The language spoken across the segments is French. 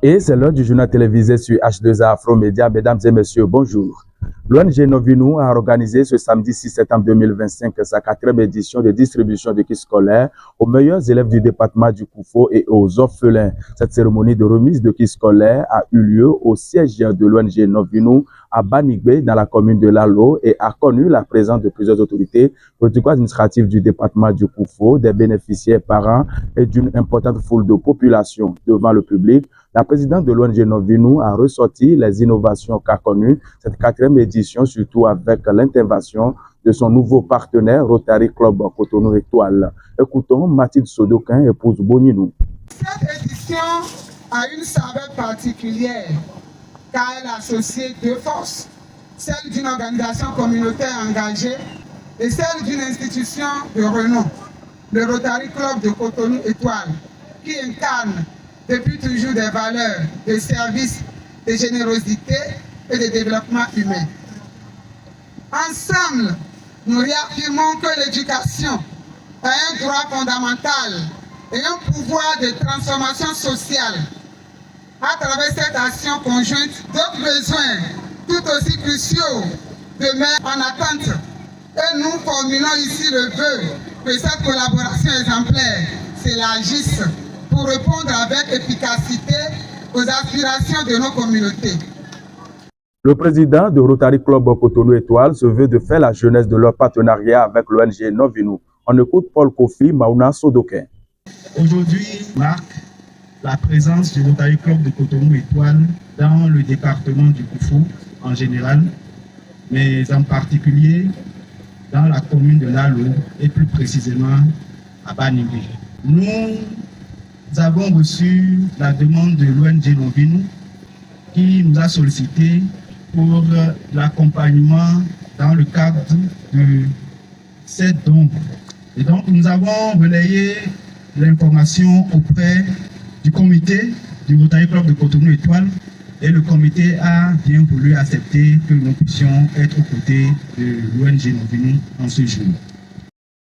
Et c'est l'heure du journal télévisé sur H2A Afro Média. Mesdames et messieurs, bonjour. L'ONG Novinou a organisé ce samedi 6 septembre 2025 sa 4e édition de distribution de kits scolaires aux meilleurs élèves du département du Koufo et aux orphelins. Cette cérémonie de remise de kits scolaires a eu lieu au siège de l'ONG Novinou à Banigbe, dans la commune de Lalo, et a connu la présence de plusieurs autorités politico-administratives du département du Koufo, des bénéficiaires, parents et d'une importante foule de population. Devant le public, la présidente de l'ONG Novinou a ressorti les innovations qu'a connues cette 4e édition, surtout avec l'intervention de son nouveau partenaire Rotary Club Cotonou Étoile. Écoutons Mathilde Sodokin, épouse Boninou. Cette édition a une saveur particulière car elle associe deux forces, celle d'une organisation communautaire engagée et celle d'une institution de renom, le Rotary Club de Cotonou Étoile, qui incarne depuis toujours des valeurs de service, de générosité et de développement humain. Ensemble, nous réaffirmons que l'éducation est un droit fondamental et un pouvoir de transformation sociale. À travers cette action conjointe, d'autres besoins tout aussi cruciaux demeurent en attente. Et nous formulons ici le vœu que cette collaboration exemplaire s'élargisse pour répondre avec efficacité aux aspirations de nos communautés. Le président de Rotary Club Cotonou Étoile se veut de faire la jeunesse de leur partenariat avec l'ONG Novinou. On écoute Paul Kofi Mauna Sodokin. Aujourd'hui marque la présence du Rotary Club de Cotonou Étoile dans le département du Koufou en général, mais en particulier dans la commune de Lalo et plus précisément à Banigbe. Nous avons reçu la demande de l'ONG Novinou qui nous a sollicité pour l'accompagnement dans le cadre de ces dons. Et donc nous avons relayé l'information auprès du comité du Rotary Club de Cotonou Étoile et le comité a bien voulu accepter que nous puissions être aux côtés de l'ONG Novinou en ce jour.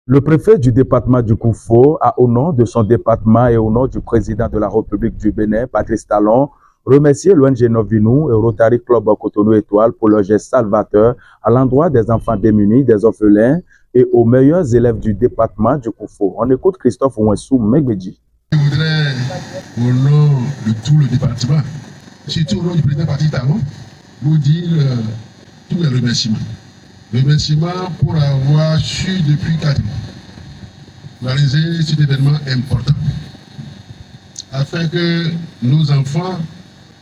Le préfet du département du Koufo a, au nom de son département et au nom du président de la République du Bénin, Patrice Talon, remercié l'ONG Novinou et Rotary Club Cotonou Étoile pour leur geste salvateur à l'endroit des enfants démunis, des orphelins et aux meilleurs élèves du département du Koufo. On écoute Christophe Ouensou Megbedji. Je voudrais, au nom de tout le département, surtout au nom du président Patrice Talon, vous dire tous les remerciements. Remerciements pour avoir su depuis 4 ans réaliser cet événement important afin que nos enfants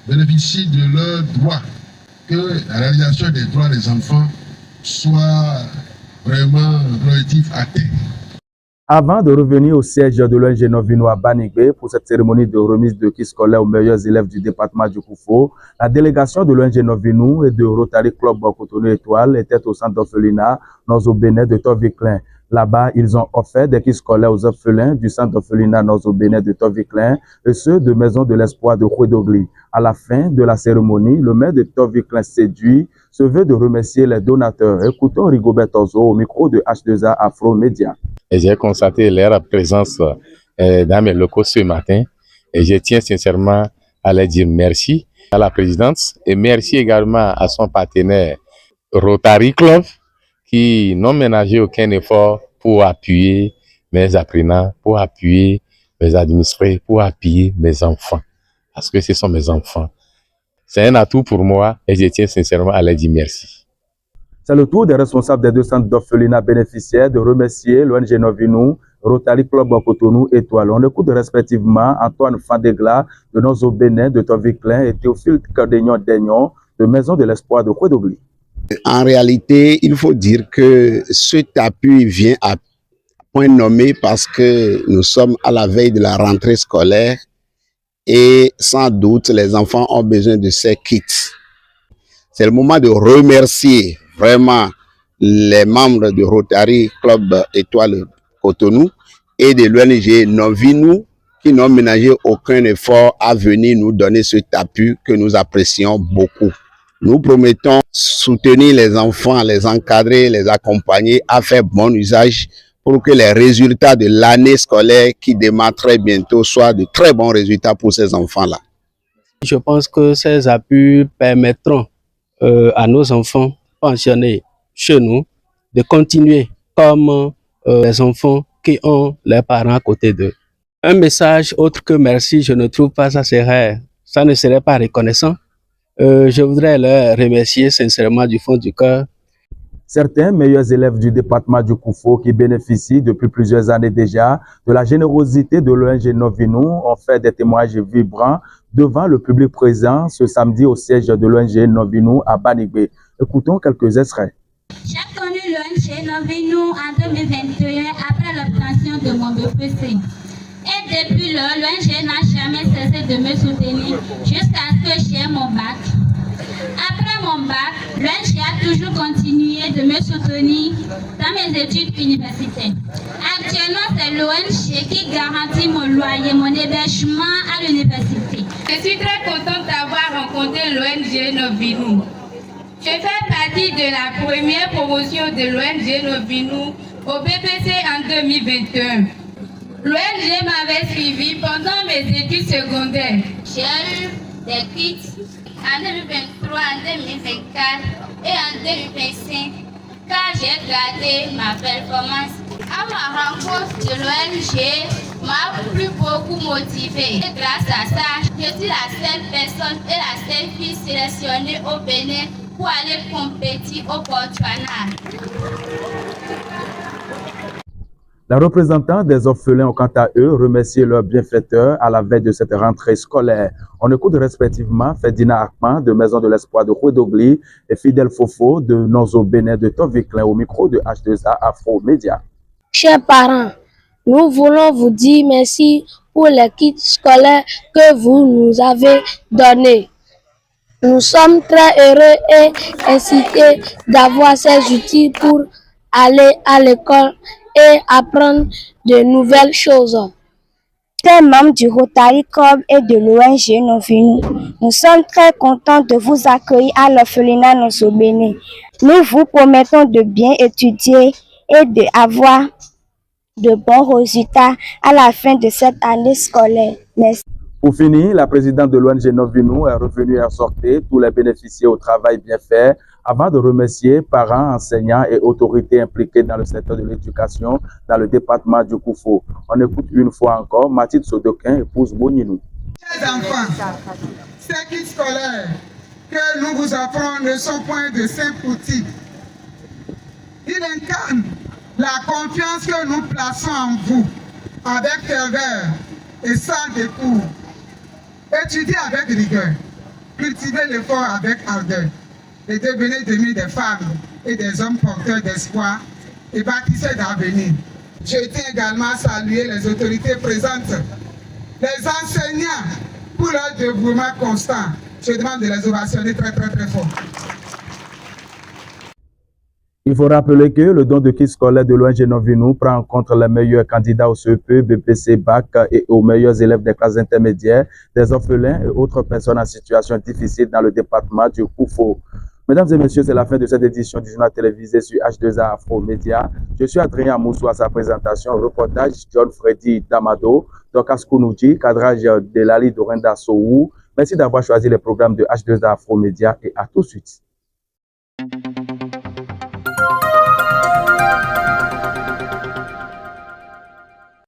bénéficient de leurs droits, que la réalisation des droits des enfants soit vraiment relative à terre. Avant de revenir au siège de l'ONG Novinou à Banigbe pour cette cérémonie de remise de kits scolaires aux meilleurs élèves du département du Koufo, la délégation de l'ONG Novinou et de Rotary Club Cotonou Étoile était au centre d'orphelinat Nozo Bénin de Torviclin. Là-bas, ils ont offert des kits scolaires aux orphelins du centre d'orphelinat Nozo Bénin de Torviclin et ceux de Maison de l'Espoir de Khouedogli. À la fin de la cérémonie, le maire de Torviclin séduit se veut de remercier les donateurs. Écoutons Rigobert Tozo au micro de H2A Afro Média. Et j'ai constaté leur présence dans mes locaux ce matin. Et je tiens sincèrement à leur dire merci à la présidente et merci également à son partenaire Rotary Club qui n'ont ménagé aucun effort pour appuyer mes apprenants, pour appuyer mes administrés, pour appuyer mes enfants. Parce que ce sont mes enfants. C'est un atout pour moi et je tiens sincèrement à leur dire merci. C'est le tour des responsables des deux centres d'orphelinat bénéficiaires de remercier l'ONG Novinou, Rotary Club Cotonou Étoile. On écoute respectivement Antoine Fandegla de Nozo Bénin de Torviclin et Théophile Cardegnon de Maison de l'Espoir de Khouedogli. En réalité, il faut dire que cet appui vient à point nommé parce que nous sommes à la veille de la rentrée scolaire et sans doute les enfants ont besoin de ces kits. C'est le moment de remercier vraiment les membres du Rotary Club Étoile Cotonou et de l'ONG Novinou qui n'ont ménagé aucun effort à venir nous donner cet appui que nous apprécions beaucoup. Nous promettons soutenir les enfants, les encadrer, les accompagner à faire bon usage pour que les résultats de l'année scolaire qui démarre très bientôt soient de très bons résultats pour ces enfants-là. Je pense que ces appuis permettront à nos enfants pensionnés chez nous de continuer comme les enfants qui ont leurs parents à côté d'eux. Un message autre que merci, je ne trouve pas ça serait, ça ne serait pas reconnaissant. Je voudrais leur remercier sincèrement du fond du cœur. Certains meilleurs élèves du département du Koufo qui bénéficient depuis plusieurs années déjà de la générosité de l'ONG Novinou ont fait des témoignages vibrants devant le public présent ce samedi au siège de l'ONG Novinou à Banigbe. Écoutons quelques extraits. J'ai connu l'ONG Novinou en 2021 après l'obtention de mon BPC. Et depuis lors, l'ONG n'a jamais cessé de me soutenir jusqu'à ce que j'aie mon bac. Après mon bac, l'ONG a toujours continué de me soutenir dans mes études universitaires. Actuellement, c'est l'ONG qui garantit mon loyer, mon hébergement à l'université. Je suis très contente d'avoir rencontré l'ONG Novinou. Je fais partie de la première promotion de l'ONG Novinou au BPC en 2021. L'ONG m'avait suivi pendant mes études secondaires. J'ai eu des kits en 2023, en 2024 et en 2025 quand j'ai gardé ma performance. À ma rencontre de l'ONG m'a plus beaucoup motivée. Et grâce à ça, je suis la seule personne et la seule fille sélectionnée au Bénin pour aller compétir au Botswana. Les représentants des orphelins ont quant à eux remercié leurs bienfaiteurs à la veille de cette rentrée scolaire. On écoute respectivement Ferdinand Akman de Maison de l'Espoir de Kouedogli et Fidel Fofo de Nonzo Bénin de Toviclin au micro de H2A Afro Média. Chers parents, nous voulons vous dire merci pour les kits scolaires que vous nous avez donnés. Nous sommes très heureux et excités d'avoir ces outils pour aller à l'école et apprendre de nouvelles choses. Des membres du Rotary Club et de l'ONG Novinou, nous sommes très contents de vous accueillir à l'orphelinat Nonzo Bénin. Nous vous promettons de bien étudier et d'avoir de bons résultats à la fin de cette année scolaire. Merci. Pour finir, la présidente de l'ONG Novinou est revenue exhorter tous les bénéficiaires au travail bien fait avant de remercier parents, enseignants et autorités impliquées dans le secteur de l'éducation dans le département du Koufo. On écoute une fois encore Mathilde Sodokin, épouse Boninou. Chers enfants, ces kits scolaires que nous vous offrons ne sont point de simples outils. Ils incarnent la confiance que nous plaçons en vous avec ferveur et sans décours. Étudiez avec rigueur, cultivez l'effort avec ardeur et devenez demi des femmes et des hommes porteurs d'espoir et bâtisseurs d'avenir. Je tiens également à saluer les autorités présentes, les enseignants pour leur dévouement constant. Je demande de les ovationner très fort. Il faut rappeler que le don de kits scolaires de l'ONG Novinou prend en compte les meilleurs candidats au CEP, BPC, BAC et aux meilleurs élèves des classes intermédiaires, des orphelins et autres personnes en situation difficile dans le département du Koufo. Mesdames et messieurs, c'est la fin de cette édition du journal télévisé sur H2A Afro Média. Je suis Adrien Moussou à sa présentation, reportage John Freddy Damado, Dorcas Kounoudji, cadrage de Lali Dorinda Soou. Merci d'avoir choisi les programmes de H2A Afro Média et à tout de suite.